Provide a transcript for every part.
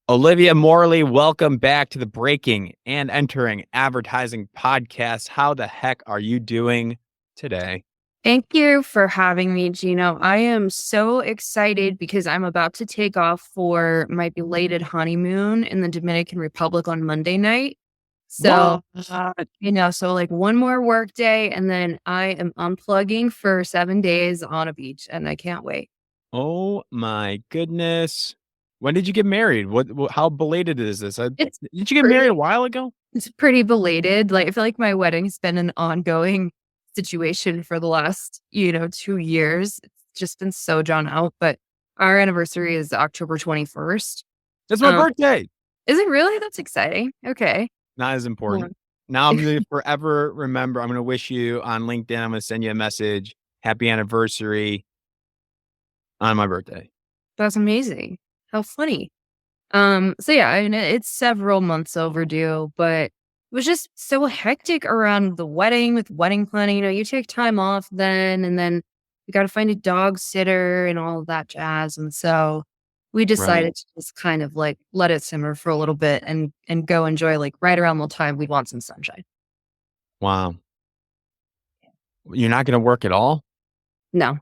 Olivia Morley, welcome back to the Breaking and Entering Advertising podcast. How the heck are you doing today? Thank you for having me, Geno. I am so excited because I'm about to take off for my belated honeymoon in the Dominican Republic on Monday night. So, What? so like one more work day and then I am unplugging for 7 days on a beach and I can't wait. Oh my goodness. When did you get married? How belated is this? It's Did you get married a pretty, while ago? it's pretty belated. Like I feel like my wedding's been an ongoing situation for the last, 2 years. It's just been so drawn out, but our anniversary is October 21st. It's my Um, birthday. is it really? That's exciting. Okay. Not as Well, important. Now I'm going to forever remember. I'm going to wish you on LinkedIn. I'm going to send you a message. Happy anniversary on my birthday. that's amazing. How funny. So yeah, I mean, it's several months overdue, but it was just so hectic around the wedding with wedding planning. You take time off then, and then you got to find a dog sitter and all of that jazz. And so we Right. decided to just kind of like let it simmer for a little bit and go enjoy like right around the time we'd want some sunshine. Wow. You're not going to work at all? No,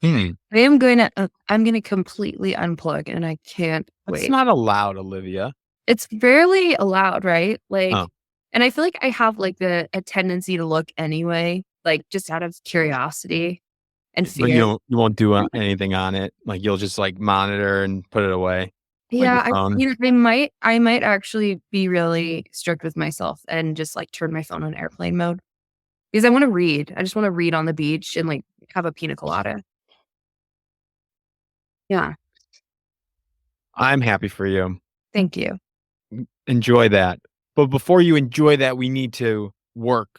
Hmm. I'm going to completely unplug and I can't That's wait. not allowed, Olivia. It's rarely allowed, right? Oh, And I feel like I have like a tendency to look anyway, like just out of curiosity and but you fear. don't, you won't do anything on it. Like you'll just like monitor and put it away, like your Yeah, phone. I might actually be really strict with myself and just like turn my phone on airplane mode because I want to read. I just want to read on the beach and like have a pina colada. Yeah, I'm happy for you. thank you. Enjoy that. But before you enjoy that, we need to work.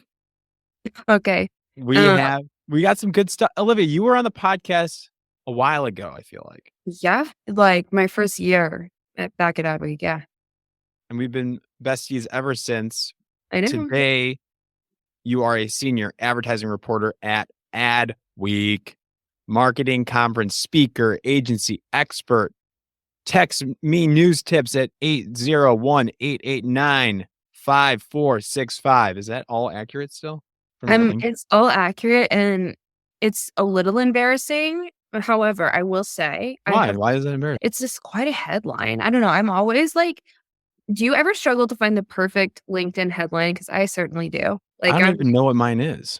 Okay. We Uh, have we got some good stuff. Olivia, you were on the podcast a while ago, I feel like. yeah, like my first year back at Adweek. Yeah, And we've been besties ever since. I know. Today, you are a senior advertising reporter at Adweek, marketing conference speaker, agency expert. Text me news tips at 801-889-5465. Is that all accurate still from that link? It's all accurate and it's a little embarrassing. But however, I will say Why? Why is that embarrassing? it's just quite a headline. I don't know. I'm always like, do you ever struggle to find the perfect LinkedIn headline? Because I certainly do. I Like don't I'm even know what mine is.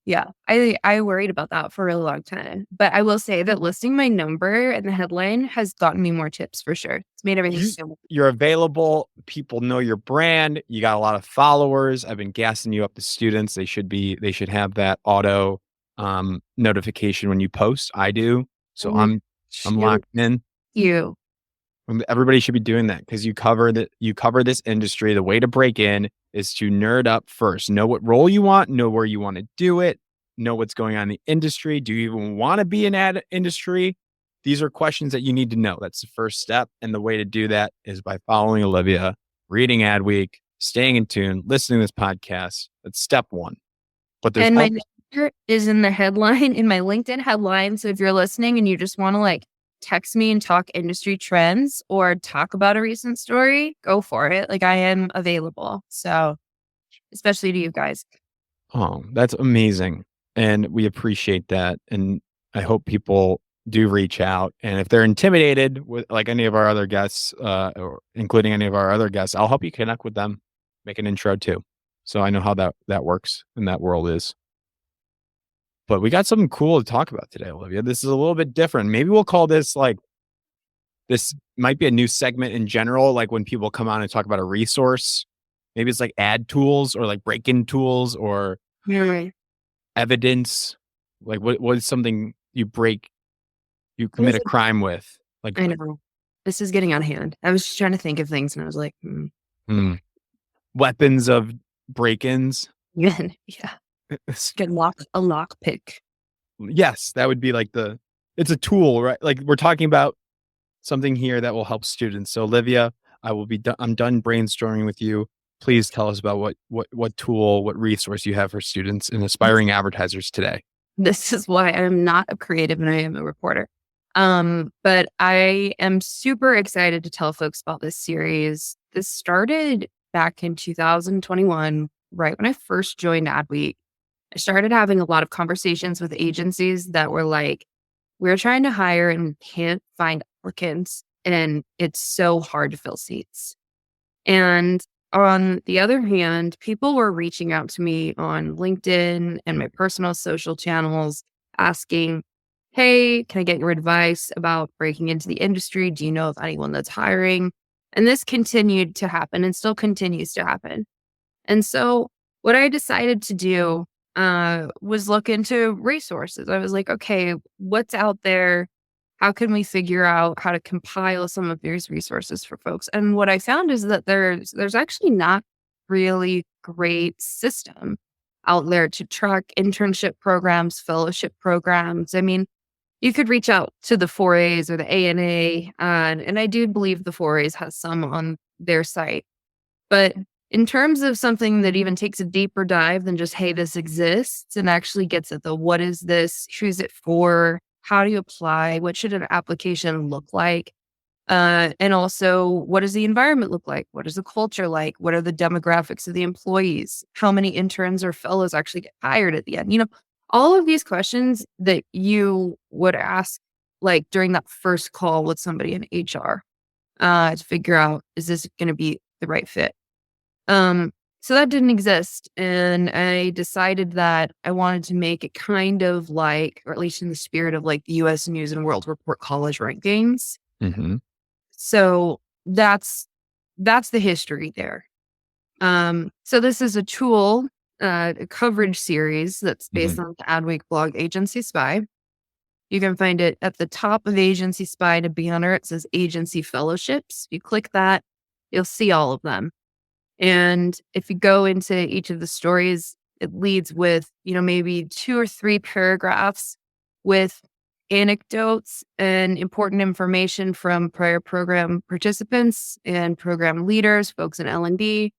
Yeah, I worried about that for a really long time. But I will say that listing my number in the headline has gotten me more tips for sure. It's made everything You, so you're available. People know your brand. You got a lot of followers. I've been gassing you up to students. They should have that auto notification when you post. I do. So Mhm. I'm Shoot locked in. you. Everybody should be doing that because you cover this industry. The way to break in is to nerd up first. Know what role you want, know where you want to do it, know what's going on in the industry. Do you even want to be in ad industry? These are questions that you need to know. That's the first step. And the way to do that is by following Olivia, reading Adweek, staying in tune, listening to this podcast. That's step one. But there's And my also number is in the headline, in my LinkedIn headline. So if you're listening and you just want to like text me and talk industry trends or talk about a recent story, go for it. Like I am available. So especially to you guys. Oh, that's amazing. And we appreciate that. And I hope people do reach out. And if they're intimidated with like any of our other guests, or including any of our other guests, I'll help you connect with them, make an intro too. So I know how that works in that world is. But we got something cool to talk about today, Olivia. This is a little bit different. Maybe we'll call this like this might be a new segment in general, like when people come on and talk about a resource. Maybe it's like ad tools or like break-in tools or Right. evidence. Like what is something you commit a crime with? Like I know. This is getting out of hand. I was just trying to think of things and I was like, hmm, weapons of break-ins. yeah, yeah. Get a lock pick. Yes, that would be like it's a tool, right? Like we're talking about something here that will help students. So Olivia, I'm done brainstorming with you. Please tell us about what tool, what resource you have for students and aspiring advertisers today. This is why I'm not a creative and I am a reporter. But I am super excited to tell folks about this series. This started back in 2021, right when I first joined Adweek. I started having a lot of conversations with agencies that were like, we're trying to hire and can't find applicants, and it's so hard to fill seats. And on the other hand, people were reaching out to me on LinkedIn and my personal social channels asking, hey, can I get your advice about breaking into the industry? Do you know of anyone that's hiring? And this continued to happen and still continues to happen. And so what I decided to do was look into resources. I was like, okay, what's out there? How can we figure out how to compile some of these resources for folks? And what I found is that there's actually not really great system out there to track internship programs, fellowship programs. I mean, you could reach out to the 4As or the ANA, and I do believe the 4As has some on their site. But in terms of something that even takes a deeper dive than just, hey, this exists and actually gets at the what is this? Who's it for? How do you apply? What should an application look like? And also, what does the environment look like? What is the culture like? What are the demographics of the employees? How many interns or fellows actually get hired at the end? All of these questions that you would ask like during that first call with somebody in HR to figure out, is this going to be the right fit? So that didn't exist. And I decided that I wanted to make it kind of like, or at least in the spirit of like the US News and World Report college rankings. Hmm. So that's the history there. So this is a tool, a coverage series that's based on the Adweek blog Agency Spy. You can find it at the top of Agency Spy. To be honest, it says Agency Fellowships. You click that, you'll see all of them. And if you go into each of the stories, it leads with, maybe 2 or 3 paragraphs with anecdotes and important information from prior program participants and program leaders, folks in L&D.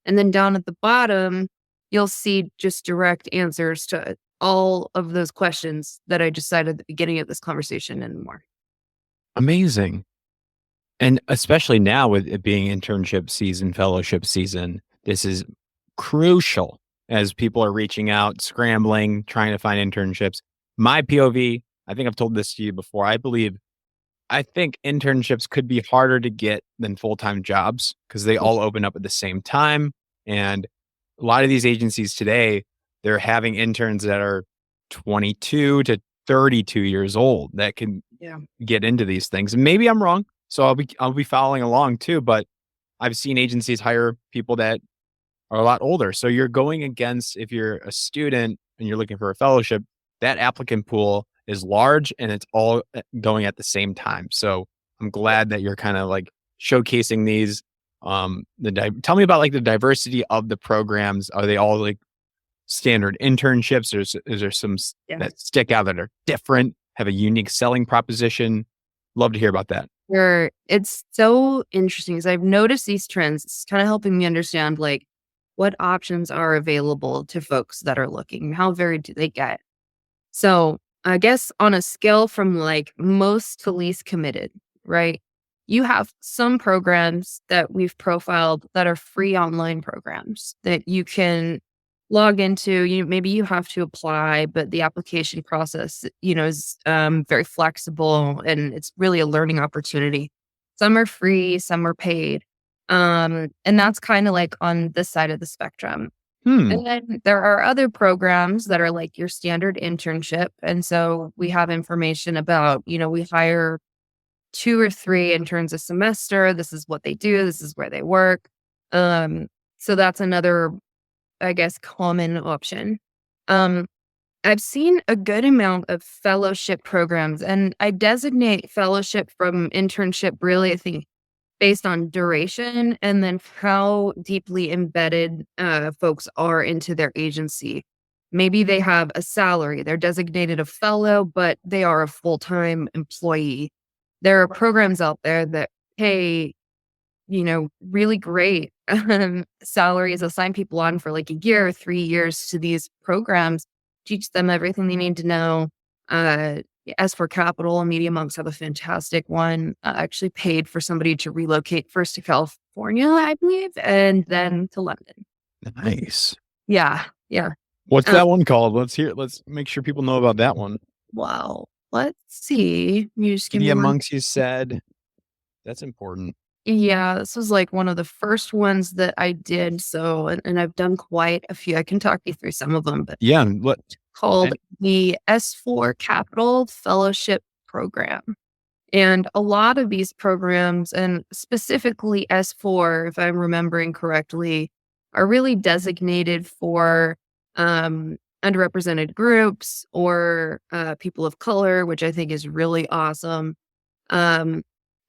And then down at the bottom, you'll see just direct answers to all of those questions that I just cited at the beginning of this conversation and more. Amazing. And especially now with it being internship season, fellowship season, this is crucial as people are reaching out, scrambling, trying to find internships. My POV, I think I've told this to you before. I think internships could be harder to get than full-time jobs because they all open up at the same time. And a lot of these agencies today, they're having interns that are 22 to 32 years old that can get into these things. And maybe I'm wrong. So I'll be following along too, but I've seen agencies hire people that are a lot older. So you're going against, if you're a student and you're looking for a fellowship, that applicant pool is large and it's all going at the same time. So I'm glad that you're kind of like showcasing these. Tell me about like the diversity of the programs. Are they all like standard internships, or is there some that stick out that are different, have a unique selling proposition? Love to hear about that. Sure. It's so interesting because I've noticed these trends. It's kind of helping me understand like what options are available to folks that are looking. How varied do they get? So I guess on a scale from like most to least committed, right? You have some programs that we've profiled that are free online programs that you can log into. Maybe you have to apply, but the application process, is very flexible and it's really a learning opportunity. Some are free, some are paid. And that's kind of like on this side of the spectrum. And then there are other programs that are like your standard internship. And so we have information about, we hire 2 or 3 interns a semester. This is what they do. This is where they work. So that's another, I guess, common option. I've seen a good amount of fellowship programs, and I designate fellowship from internship really, I think, based on duration and then how deeply embedded folks are into their agency. Maybe they have a salary, they're designated a fellow, but they are a full-time employee. There are programs out there that pay, really great salaries, assign people on for like a year or 3 years to these programs, teach them everything they need to know, As for Capital, Media Monks have a fantastic one. I actually paid for somebody to relocate first to California, I believe, and then to London. Nice. Yeah, yeah. What's Um, that one called? Let's make sure people know about that one. wow. Let's see. You just give me Media one. Monks, you said. That's important. Yeah, this was like one of the first ones that I did. So, and I've done quite a few. I can talk you through some of them, but Yeah. What? called And the S4 Capital Fellowship Program. And a lot of these programs, and specifically S4, if I'm remembering correctly, are really designated for underrepresented groups or people of color, which I think is really awesome. Um,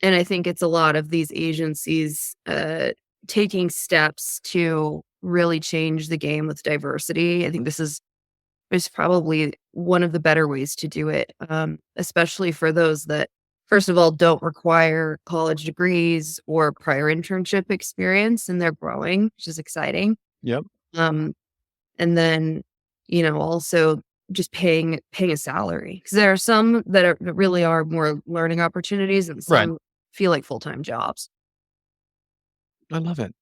and I think it's a lot of these agencies taking steps to really change the game with diversity. I think this is probably one of the better ways to do it, especially for those that, first of all, don't require college degrees or prior internship experience, and they're growing, which is exciting. yep. Um, and then, also just paying a salary, because there are some that really are more learning opportunities, and Right. some feel like full-time jobs. I love it.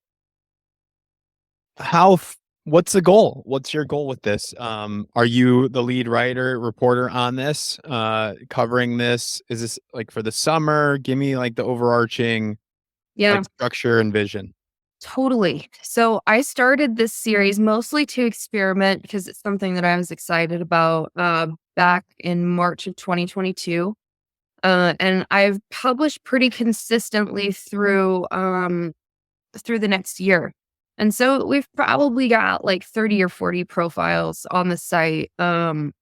How what's the goal? What's your goal with this? Are you the lead writer, reporter on this, covering this? Is this like for the summer? Give me like the overarching Yeah. like structure and vision. Totally. So I started this series mostly to experiment because it's something that I was excited about back in March of 2022. And I've published pretty consistently through the next year. And so we've probably got like 30 or 40 profiles on the site. And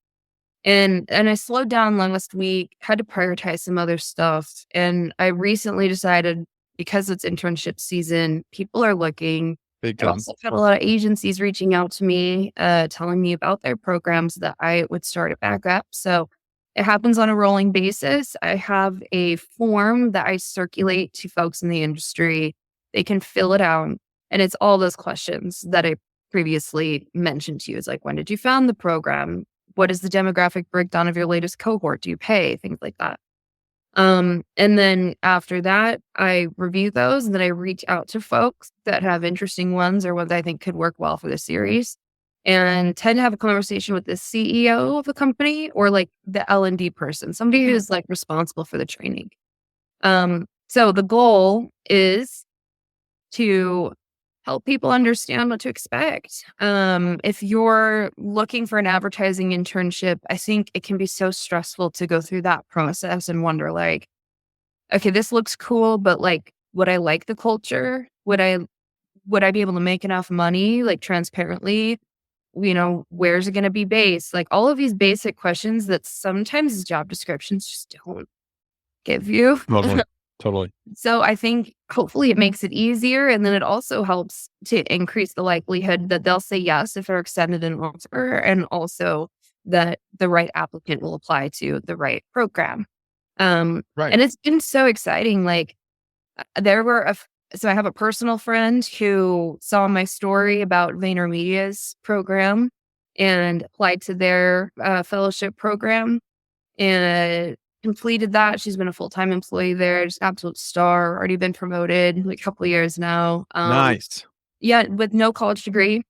I slowed down last week, had to prioritize some other stuff. And I recently decided, because it's internship season, people are looking. Big I've time. also had a lot of agencies reaching out to me, telling me about their programs that I would start it back up. So it happens on a rolling basis. I have a form that I circulate to folks in the industry. They can fill it out. And it's all those questions that I previously mentioned to you. It's like, when did you found the program? What is the demographic breakdown of your latest cohort? Do you pay? Things like that. And then after that, I review those, and then I reach out to folks that have interesting ones or ones I think could work well for the series, and tend to have a conversation with the CEO of the company or like the L&D person, somebody who's like responsible for the training. So the goal is to help people understand what to expect. If you're looking for an advertising internship, I think it can be so stressful to go through that process and wonder like, okay, this looks cool, but like, would I like the culture? Would I be able to make enough money, like transparently? Where's it going to be based? Like all of these basic questions that sometimes job descriptions just don't give you. Totally. Totally. So I think hopefully it makes it easier. And then it also helps to increase the likelihood that they'll say yes if they're extended an offer, and also that the right applicant will apply to the right program. Right. And it's been so exciting. Like there were so I have a personal friend who saw my story about VaynerMedia's program and applied to their fellowship program and completed that. She's been a full-time employee there, just absolute star, already been promoted like a couple of years now. Nice. Yeah, with no college degree.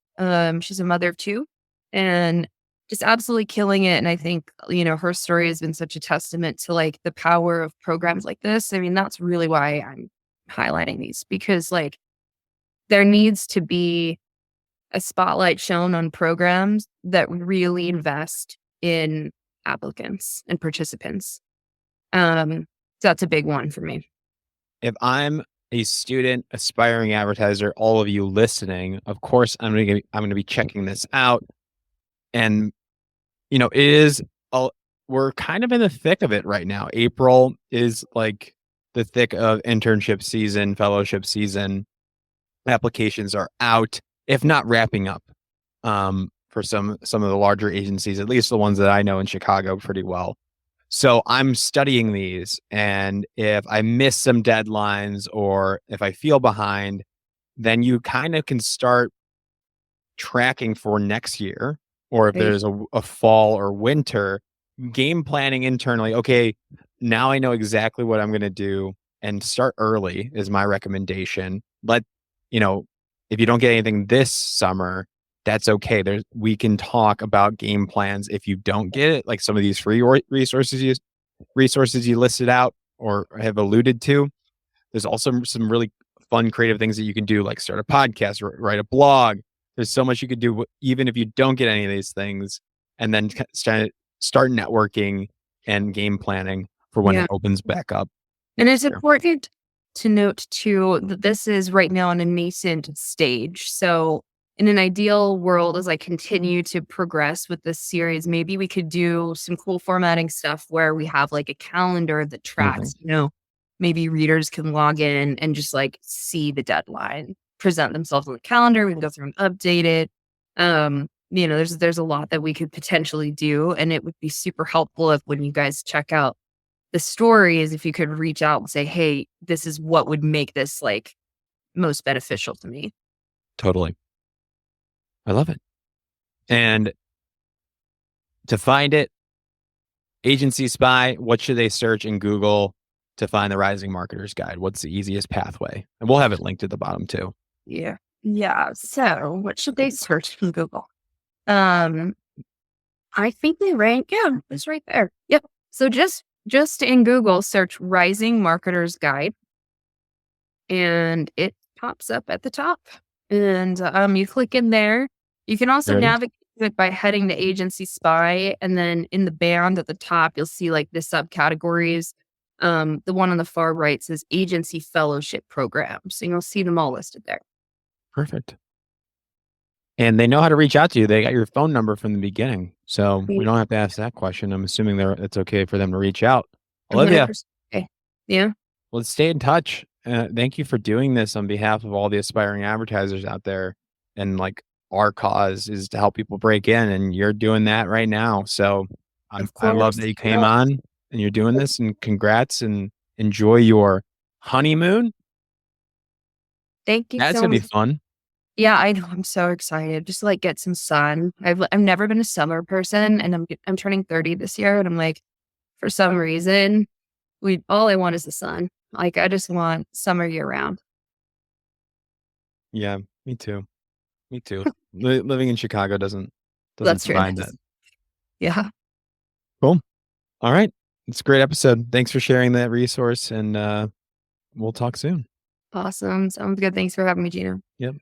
She's a mother of two and just absolutely killing it. And I think, her story has been such a testament to like the power of programs like this. I mean, that's really why I'm highlighting these, because like there needs to be a spotlight shown on programs that really invest in applicants and participants. So that's a big one for me. If I'm a student, aspiring advertiser, all of you listening, of course, I'm gonna be checking this out. And it is we're kind of in the thick of it right now. April is like the thick of internship season, fellowship season. Applications are out, if not wrapping up. For some of the larger agencies, at least the ones that I know in Chicago pretty well. So I'm studying these, and if I miss some deadlines or if I feel behind, then you kind of can start tracking for next year, or if Right. there's a fall or winter, game planning internally. Okay, now I know exactly what I'm going to do, and start early is my recommendation. But, you know, if you don't get anything this summer, that's okay. We can talk about game plans if you don't get it, like some of these free resources you listed out or have alluded to. There's also some really fun creative things that you can do, like start a podcast, write a blog. There's so much you could do even if you don't get any of these things, and then start networking and game planning for when Yeah. it opens back up. And it's Sure. important to note too that this is right now in a nascent stage. So, in an ideal world, as I continue to progress with this series, maybe we could do some cool formatting stuff where we have like a calendar that Mhm. tracks, maybe readers can log in and just like see the deadline, present themselves on the calendar. We can go through and update it. There's a lot that we could potentially do, and it would be super helpful if when you guys check out the story is if you could reach out and say, "Hey, this is what would make this, like, most beneficial to me." Totally. I love it. And to find it, Agency Spy, what should they search in Google to find the Rising Marketers Guide? What's the easiest pathway? And we'll have it linked at the bottom too. Yeah. Yeah, so what should they search from Google? Um, I think they rank it's right there. Yep. So just in Google, search "Rising Marketers Guide," and it pops up at the top. And, you click in there. You can also You ready? navigate to it by heading to Agency Spy, and then in the band at the top, you'll see, like, the subcategories. The one on the far right says Agency Fellowship Programs, and you'll see them all listed there. Perfect. And they know how to reach out to you. They got your phone number from the beginning. So we don't have to ask that question. I'm assuming it's okay for them to reach out. Olivia, 100%. Okay. Yeah, let's stay in touch. Thank you for doing this on behalf of all the aspiring advertisers out there. And like our cause is to help people break in, and you're doing that right now. So of I love course. that you came Yeah. on and you're doing this, and congrats, and enjoy your honeymoon. Thank you That's so gonna be much. fun. Yeah, I know, I'm so excited just to, like, get some sun. I've never been a summer person, and I'm turning 30 this year, and I'm like, for some reason, we all I want is the sun. Like, I just want summer year round. Yeah, me too. Me too. Living in Chicago doesn't That's very provide that. nice. Yeah. Cool. All right. It's a great episode. Thanks for sharing that resource, and we'll talk soon. Awesome. Sounds good. Thanks for having me, Gina. Yep.